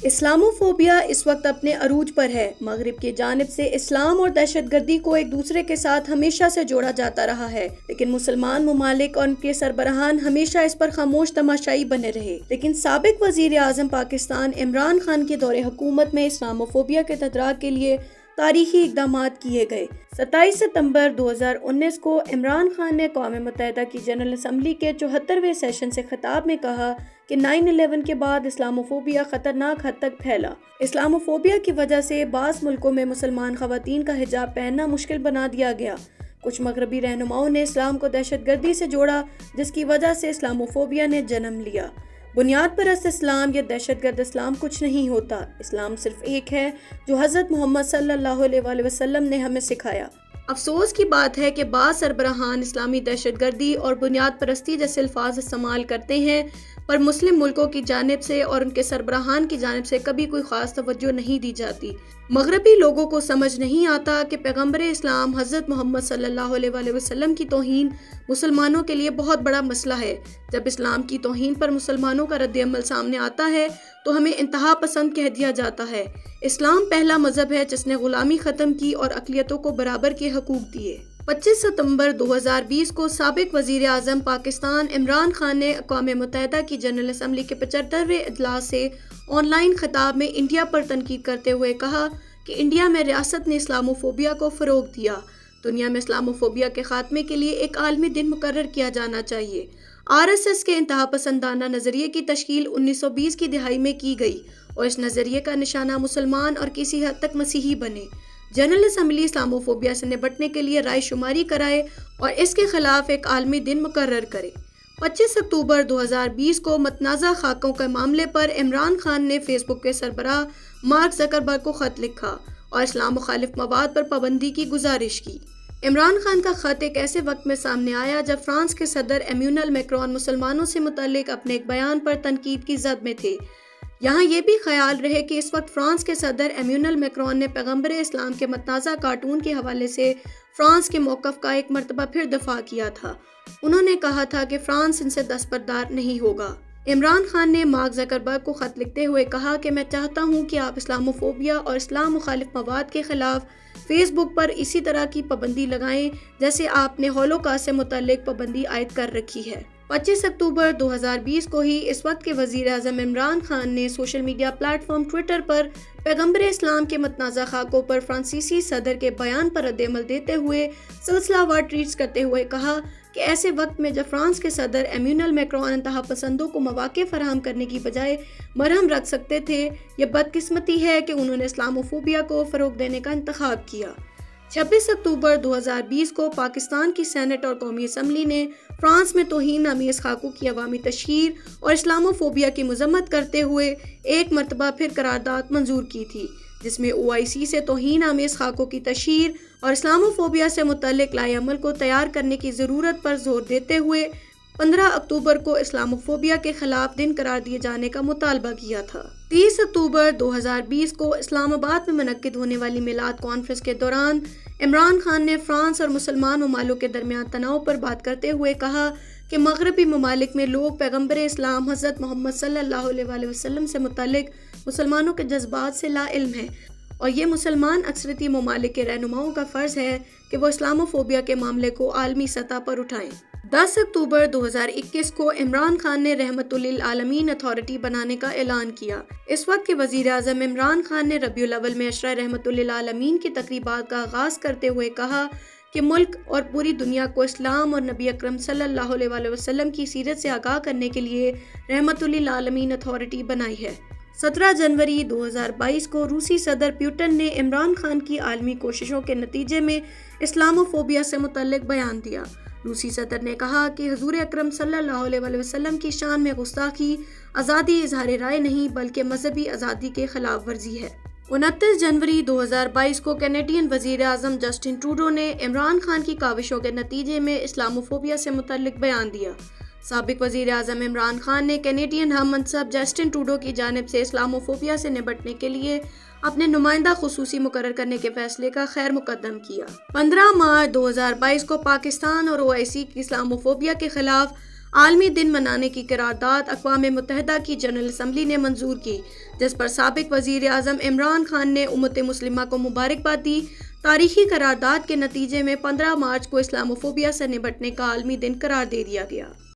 Islamophobia اس وقت اپنے عروج پر ہے۔ مغرب کی جانب سے اسلام اور دہشت گردی کو ایک دوسرے کے ساتھ ہمیشہ سے جوڑا جاتا رہا ہے، لیکن مسلمان ممالک اور ان کے سربراہان ہمیشہ اس پر خاموش تماشائی بنے رہے۔ لیکن سابق وزیر اعظم پاکستان عمران خان کے دور حکومت میں اسلاموفوبیا کے تدارک کے لیے تاریخی اقدامات کیے گئے۔ 27 ستمبر 2019 کو عمران خان نے اقوام متحدہ کی جنرل اسمبلی کے 74ویں سیشن سے خطاب میں کہا کہ 9/11 کے بعد اسلاموفوبیا خطرناک حد تک پھیلا۔ اسلاموفوبیا کی وجہ سے بعض ملکوں میں مسلمان خواتین کا حجاب پہننا مشکل بنا دیا گیا۔ کچھ مغربی رہنماؤں نے اسلام کو دہشت گردی سے جوڑا، جس کی وجہ سے اسلاموفوبیا نے جنم لیا۔ بنیاد پرست اسلام یا دہشت گرد اسلام کچھ نہیں ہوتا۔ اسلام صرف ایک ہے جو حضرت محمد صلی اللہ علیہ وآلہ وسلم نے ہمیں سکھایا۔ افسوس کی بات ہے کہ بعض سربراہان اسلامی دہشت گردی اور بنیاد پرستی جیسے الفاظ استعمال کرتے ہیں، پر مسلم ملکوں کی جانب سے اور ان کے سربراہان کی جانب سے کبھی کوئی خاص توجہ نہیں دی جاتی۔ مغربی لوگوں کو سمجھ نہیں آتا کہ پیغمبر اسلام حضرت محمد صلی اللہ علیہ وآلہ وسلم کی توہین مسلمانوں کے لیے بہت بڑا مسئلہ ہے۔ جب اسلام کی توہین پر مسلمانوں کا رد عمل سامنے آتا ہے تو ہمیں انتہا پسند کہہ دیا جاتا ہے۔ اسلام پہلا مذہب ہے جس نے غلامی ختم کی اور اقلیتوں کو برابر کے حقوق دیے۔ 25 ستمبر 2020 کو سابق وزیر اعظم پاکستان عمران خان نے اقوام متحدہ کی جنرل اسمبلی کے 75ویں اجلاس سے آن لائن خطاب میں انڈیا پر تنقید کرتے ہوئے کہا کہ انڈیا میں ریاست نے اسلاموفوبیا کو فروغ دیا۔ دنیا میں اسلاموفوبیا کے خاتمے کے لیے ایک عالمی دن مقرر کیا جانا چاہیے۔ RSS کے انتہا پسندانہ نظریے کی تشکیل 1920 کی دہائی میں کی گئی اور اس نظریے کا نشانہ مسلمان اور کسی حد تک مسیحی بنے۔ جنرل اسمبلی اسلاموفوبیا سے نپٹنے کے لیے رائے شماری کرائے اور اس کے خلاف ایک عالمی دن مقرر کرے۔ 25 اکتوبر 2020 کو متنازع خاکوں کے معاملے پر عمران خان نے فیس بک کے سربراہ مارک زکربرگ کو خط لکھا اور اسلام مخالف مواد پر پابندی کی گزارش کی۔ عمران خان کا خط ایک ایسے وقت میں سامنے آیا جب فرانس کے صدر ایمینوئل میکرون مسلمانوں سے متعلق اپنے ایک بیان پر تنقید کی زد میں تھے۔ یہاں یہ بھی خیال رہے کہ اس وقت فرانس کے صدر ایمینوئل میکرون نے پیغمبر اسلام کے متنازع کارٹون کے حوالے سے فرانس کے موقف کا ایک مرتبہ پھر دفاع کیا تھا۔ انہوں نے کہا تھا کہ فرانس ان سے دستبردار نہیں ہوگا۔ عمران خان نے مارک زکربرگ کو خط لکھتے ہوئے کہا کہ میں چاہتا ہوں کہ آپ اسلاموفوبیا اور اسلام مخالف مواد کے خلاف فیس بک پر اسی طرح کی پابندی لگائیں جیسے آپ نے ہولوکاسٹ سے متعلق پابندی عائد کر رکھی ہے۔ 25 اکتوبر 2020 کو ہی اس وقت کے وزیر اعظم عمران خان نے social media platform Twitter پر پیغمبر اسلام کے متنازع خاکوں پر فرانسیسی صدر کے بیان پر رد عمل دیتے ہوئے سلسلہ وار ٹویٹس کرتے ہوئے کہا کہ ایسے وقت میں جب فرانس کے صدر ایمینوئل میکرون انتہا پسندوں کو مواقع فراہم کرنے کی بجائے مرہم رکھ سکتے تھے، یہ بدقسمتی ہے کہ انہوں نے اسلاموفوبیا کو فروغ دینے کا انتخاب کیا۔ 26 اکتوبر 2020 کو پاکستان کی سینٹ اور قومی اسمبلی نے فرانس میں توہین آمیز خاکوں کی عوامی تشہیر اور اسلاموفوبیا کی مذمت کرتے ہوئے ایک مرتبہ پھر قرارداد منظور کی تھی، جس میں OIC سے توہین آمیز خاکوں کی تشہیر اور اسلاموفوبیا سے متعلق لائحہ عمل کو تیار کرنے کی ضرورت پر زور دیتے ہوئے 15 اکتوبر کو اسلاموفوبیا کے خلاف دن قرار دیے جانے کا مطالبہ کیا تھا۔ 30 اکتوبر 2020 کو اسلام آباد میں منعقد ہونے والی میلاد کانفرنس کے دوران عمران خان نے فرانس اور مسلمان ممالک کے درمیان تناؤ پر بات کرتے ہوئے کہا کہ مغربی ممالک میں لوگ پیغمبر اسلام حضرت محمد صلی اللہ علیہ وآلہ وسلم سے متعلق مسلمانوں کے جذبات سے لا علم ہیں، اور یہ مسلمان اکثریتی ممالک کے رہنماؤں کا فرض ہے کہ وہ اسلاموفوبیا کے معاملے کو عالمی سطح پر اٹھائیں۔ 10 اکتوبر 2021 کو عمران خان نے رحمت للعالمین اتھارٹی بنانے کا اعلان کیا۔ اس وقت کے وزیر اعظم عمران خان نے ربیع الاول میں عشرہ رحمت للعالمین کی تقریبات کا آغاز کرتے ہوئے کہا کہ ملک اور پوری دنیا کو اسلام اور نبی اکرم صلی اللہ علیہ وآلہ وسلم کی سیرت سے آگاہ کرنے کے لیے رحمت للعالمین اتھارٹی بنائی ہے۔ 17 جنوری 2022 کو روسی صدر پیوٹن نے عمران خان کی عالمی کوششوں کے نتیجے میں اسلاموفوبیا سے متعلق بیان دیا۔ روسی صدر نے کہا کہ حضور اکرم صلی اللہ علیہ وآلہ وسلم کی شان میں گستاخی آزادی اظہار رائے نہیں بلکہ مذہبی آزادی کے خلاف ورزی ہے۔ 29 جنوری 2022 کو کینیڈین وزیر اعظم جسٹن ٹروڈو نے عمران خان کی کاوشوں کے نتیجے میں اسلاموفوبیا سے متعلق بیان دیا۔ سابق وزیر اعظم عمران خان نے کینیڈین ہم منصب جسٹن ٹروڈو کی جانب سے اسلاموفوبیا سے نمٹنے کے لیے اپنے نمائندہ خصوصی مقرر کرنے کے فیصلے کا خیر مقدم کیا۔ 15 مارچ 2022 کو پاکستان اور OIC کی اسلاموفوبیا کے خلاف عالمی دن منانے کی قرارداد اقوام متحدہ کی جنرل اسمبلی نے منظور کی، جس پر سابق وزیر اعظم عمران خان نے امت مسلمہ کو مبارکباد دی۔ تاریخی قرارداد کے نتیجے میں 15 مارچ کو اسلام فوبیا سے نمٹنے کا عالمی دن قرار دے دیا گیا۔